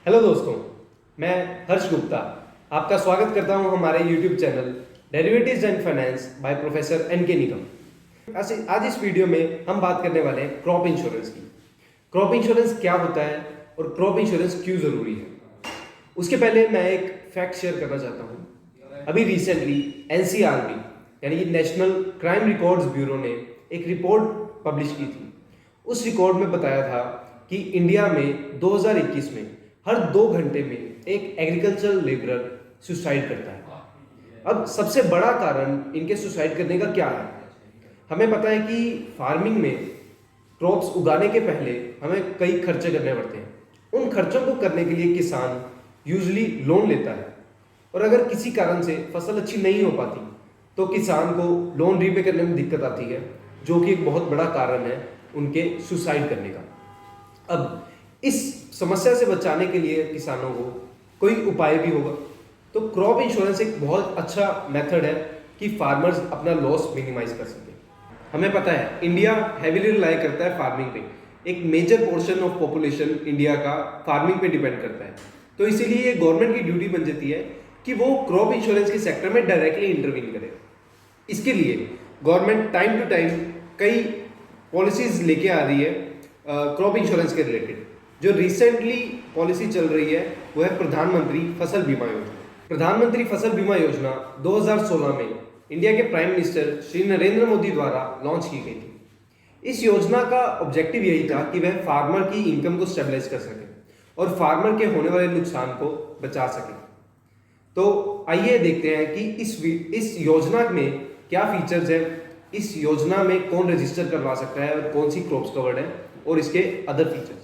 Hello दोस्तों, मैं हर्ष गुप्ता आपका स्वागत करता हूं हमारे YouTube channel derivatives and finance by professor N K. Nigam. आज इस वीडियो में हम बात करने वाले हैं क्रॉप इंश्योरेंस की। क्रॉप इंश्योरेंस क्या होता है और क्रॉप इंश्योरेंस क्यों ज़रूरी है, उसके पहले मैं एक फैक्ट शेयर करना चाहता हूँ। अभी रिसेंटली NCRB यानी कि नेशनल क्राइम रिकॉर्ड्स ब्यूरो ने एक रिपोर्ट पब्लिश की थी। उस रिकॉर्ड में बताया था कि इंडिया में 2021 में हर 2 घंटे में एक एग्रीकल्चरल लेबरर सुसाइड करता है। अब सबसे बड़ा कारण इनके सुसाइड करने का क्या है? हमें पता है कि फार्मिंग में क्रॉप्स उगाने के पहले हमें कई खर्चे करने पड़ते हैं। उन खर्चों को करने के लिए किसान यूजुअली लोन लेता है, और अगर किसी कारण से फसल अच्छी नहीं हो पाती तो किसान को लोन रीपे करने में दिक्कत आती है, जो कि एक बहुत बड़ा कारण है उनके सुसाइड करने का। अब इस समस्या से बचाने के लिए किसानों को कोई उपाय भी होगा, तो क्रॉप इंश्योरेंस एक बहुत अच्छा मेथड है कि फार्मर्स अपना लॉस मिनिमाइज कर सकें। हमें पता है इंडिया हैवीली रिलाई करता है फार्मिंग पे। एक major portion of population India का फार्मिंग पे डिपेंड करता है, तो इसीलिए ये गवर्नमेंट की ड्यूटी बन जाती है कि वो क्रॉप इंश्योरेंस के सेक्टर में डायरेक्टली इंटरवीन करे। इसके लिए गवर्नमेंट टाइम टू टाइम कई पॉलिसीज लेके आ रही है क्रॉप इंश्योरेंस के रिलेटेड। जो रिसेंटली पॉलिसी चल रही है वो है प्रधानमंत्री फसल बीमा योजना। प्रधानमंत्री फसल बीमा योजना 2016 में इंडिया के प्राइम मिनिस्टर श्री नरेंद्र मोदी द्वारा लॉन्च की गई थी। इस योजना का ऑब्जेक्टिव यही था कि वह फार्मर की इनकम को स्टेबलाइज कर सके और फार्मर के होने वाले नुकसान को बचा सके। तो आइए देखते हैं कि इस योजना में क्या फीचर्स है, इस योजना में कौन रजिस्टर करवा सकता है और कौन सी क्रॉप्स कवर्ड है, और इसके अदर फीचर्स।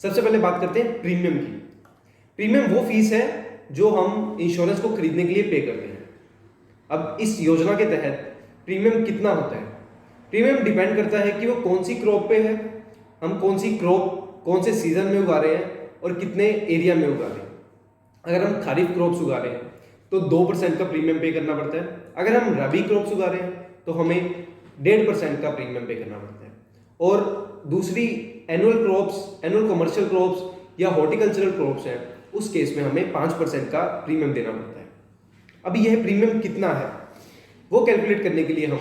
सबसे पहले बात करते हैं प्रीमियम की। प्रीमियम वो फीस है जो हम इंश्योरेंस को खरीदने के लिए पे करते हैं। अब इस योजना के तहत प्रीमियम कितना होता है? प्रीमियम डिपेंड करता है कि वो कौन सी क्रॉप पे है, हम कौन सी क्रॉप कौन से सीजन में उगा रहे हैं और कितने एरिया में उगा रहे हैं। अगर हम खरीफ क्रॉप्स उगा रहे हैं तो 2% का प्रीमियम पे करना पड़ता है। अगर हम रबी क्रॉप्स उगा रहे हैं तो हमें 1.5% का प्रीमियम पे करना पड़ता है। और दूसरी एनुअल कमर्शियल क्रॉप्स या हॉर्टिकल्चरल क्रॉप्स हैं, उस केस में हमें 5% का प्रीमियम देना पड़ता है। अब यह प्रीमियम कितना है वो कैलकुलेट करने के लिए हम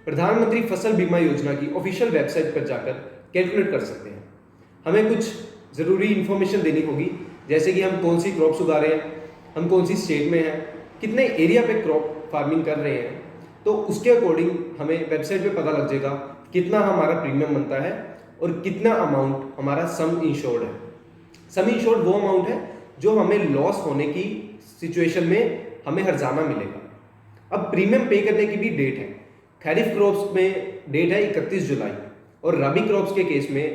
प्रधानमंत्री फसल बीमा योजना की ऑफिशियल वेबसाइट पर जाकर कैलकुलेट कर सकते हैं। हमें कुछ ज़रूरी इंफॉर्मेशन देनी होगी, जैसे कि हम कौन सी क्रॉप्स उगा रहे हैं, हम कौन सी स्टेट में हैं, कितने एरिया पे क्रॉप फार्मिंग कर रहे हैं। तो उसके अकॉर्डिंग हमें वेबसाइट पे पता लग जाएगा कितना हमारा प्रीमियम बनता है और कितना अमाउंट हमारा सम इंश्योर्ड है। सम इंश्योर्ड वो अमाउंट है जो हमें लॉस होने की सिचुएशन में हमें हर्जाना मिलेगा। अब प्रीमियम पे करने की भी डेट है। खरीफ क्रॉप्स में डेट है 31 जुलाई और रबी क्रॉप्स के केस में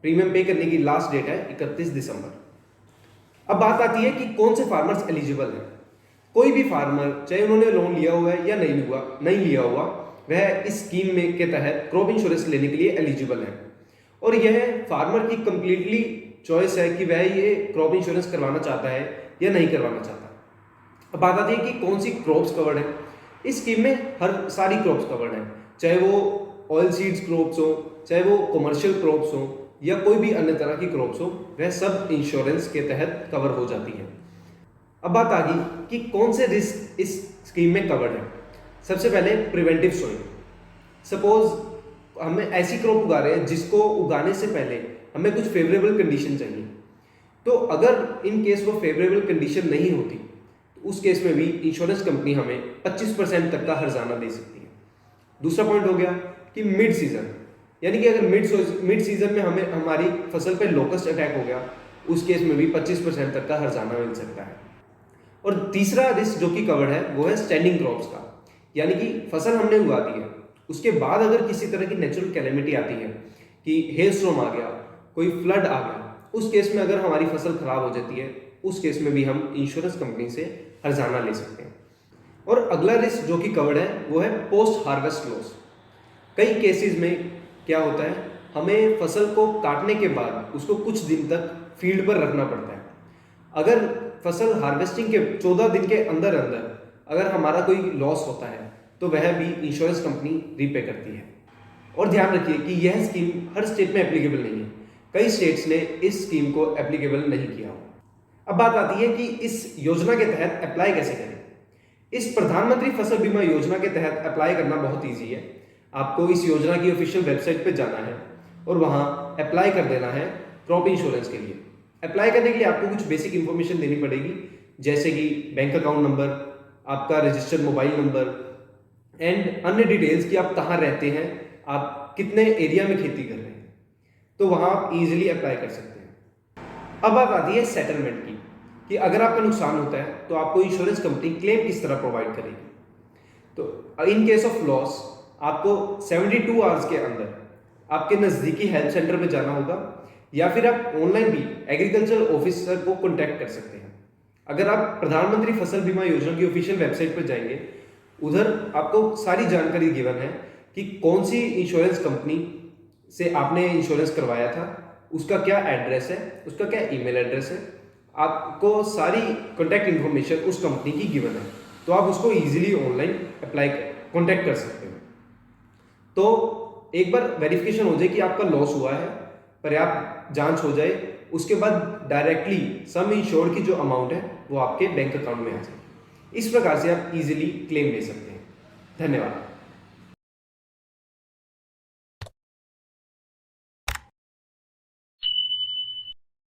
प्रीमियम पे करने की लास्ट डेट है 31 दिसंबर। अब बात आती है कि कौन से फार्मर्स एलिजिबल हैं। कोई भी फार्मर, चाहे उन्होंने लोन लिया हुआ है या नहीं लिया हुआ, वह इस स्कीम में के तहत क्रॉप इंश्योरेंस लेने के लिए एलिजिबल है। और यह फार्मर की कंप्लीटली चॉइस है कि वह ये क्रॉप इंश्योरेंस करवाना चाहता है या नहीं करवाना चाहता। अब बात आती है कि कौन सी क्रॉप्स कवर्ड है। इस स्कीम में हर सारी क्रॉप्स कवर्ड है, चाहे वो ऑयल सीड्स क्रॉप्स हो, चाहे वो कमर्शियल क्रॉप्स हो या कोई भी अन्य तरह की क्रॉप्स हो, वह सब इंश्योरेंस के तहत कवर हो जाती है। अब बात आ गई कि कौन से रिस्क इस स्कीम में कवर्ड है। सबसे पहले प्रिवेंटिव सोइंग। सपोज हमें ऐसी क्रॉप उगा रहे हैं जिसको उगाने से पहले हमें कुछ फेवरेबल कंडीशन चाहिए, तो अगर इन केस वो फेवरेबल कंडीशन नहीं होती तो उस केस में भी इंश्योरेंस कंपनी हमें 25% तक का हर्जाना दे सकती है। दूसरा पॉइंट हो गया कि मिड सीजन, यानी कि अगर मिड सीजन में हमें हमारी फसल पे लोकस्ट अटैक हो गया, उस केस में भी 25% तक का हर्जाना मिल सकता है। और तीसरा रिस्क जो कि कवर्ड है वो है स्टैंडिंग क्रॉप्स का, यानी कि फसल हमने उगा दी है, उसके बाद अगर किसी तरह की नेचुरल कैलेमिटी आती है कि हेल स्टॉर्म आ गया, कोई फ्लड आ गया, उस केस में अगर हमारी फसल खराब हो जाती है, उस केस में भी हम इंश्योरेंस कंपनी से हर्जाना ले सकते हैं। और अगला रिस्क जो कि कवर्ड है वो है पोस्ट हार्वेस्ट लॉस। कई केसेस में क्या होता है, हमें फसल को काटने के बाद उसको कुछ दिन तक फील्ड पर रखना पड़ता है। अगर फसल हार्वेस्टिंग के 14 दिन के अंदर अंदर अगर हमारा कोई लॉस होता है तो वह भी इंश्योरेंस कंपनी रीपे करती है। और ध्यान रखिए कि यह स्कीम हर स्टेट में एप्लीकेबल नहीं है। कई स्टेट्स ने इस स्कीम को एप्लीकेबल नहीं किया हो। अब बात आती है कि इस योजना के तहत अप्लाई कैसे करें। इस प्रधानमंत्री फसल बीमा योजना के तहत अप्लाई करना बहुत ईजी है। आपको इस योजना की ऑफिशियल वेबसाइट पर जाना है और वहाँ अप्लाई कर देना है क्रॉप इंश्योरेंस के लिए। अप्लाई करने के लिए आपको कुछ बेसिक इंफॉर्मेशन देनी पड़ेगी, जैसे कि बैंक अकाउंट नंबर, आपका रजिस्टर्ड मोबाइल नंबर एंड अन्य डिटेल्स कि आप कहाँ रहते हैं, आप कितने एरिया में खेती कर रहे हैं, तो वहाँ आप इजीली अप्लाई कर सकते हैं। अब बात आती है सेटलमेंट की, कि अगर आपका नुकसान होता है तो आपको इंश्योरेंस कंपनी क्लेम किस तरह प्रोवाइड करेगी। तो इन केस ऑफ लॉस आपको 72 आवर्स के अंदर आपके नज़दीकी हेल्प सेंटर में जाना होगा, या फिर आप ऑनलाइन भी एग्रीकल्चर ऑफिसर को कॉन्टैक्ट कर सकते हैं। अगर आप प्रधानमंत्री फसल बीमा योजना की ऑफिशियल वेबसाइट पर जाएंगे, उधर आपको सारी जानकारी गिवन है कि कौन सी इंश्योरेंस कंपनी से आपने इंश्योरेंस करवाया था, उसका क्या एड्रेस है, उसका क्या ईमेल एड्रेस है, आपको सारी कॉन्टैक्ट इन्फॉर्मेशन उस कंपनी की गिवन है, तो आप उसको इजीली ऑनलाइन अप्लाई कॉन्टैक्ट कर सकते हो। तो एक बार वेरिफिकेशन हो जाए कि आपका लॉस हुआ है, पर्याप्त जांच हो जाए, उसके बाद डायरेक्टली सम इंश्योर्ड की जो अमाउंट है वो आपके बैंक अकाउंट में आ जाए। इस प्रकार से आप इजीली क्लेम ले सकते हैं। धन्यवाद।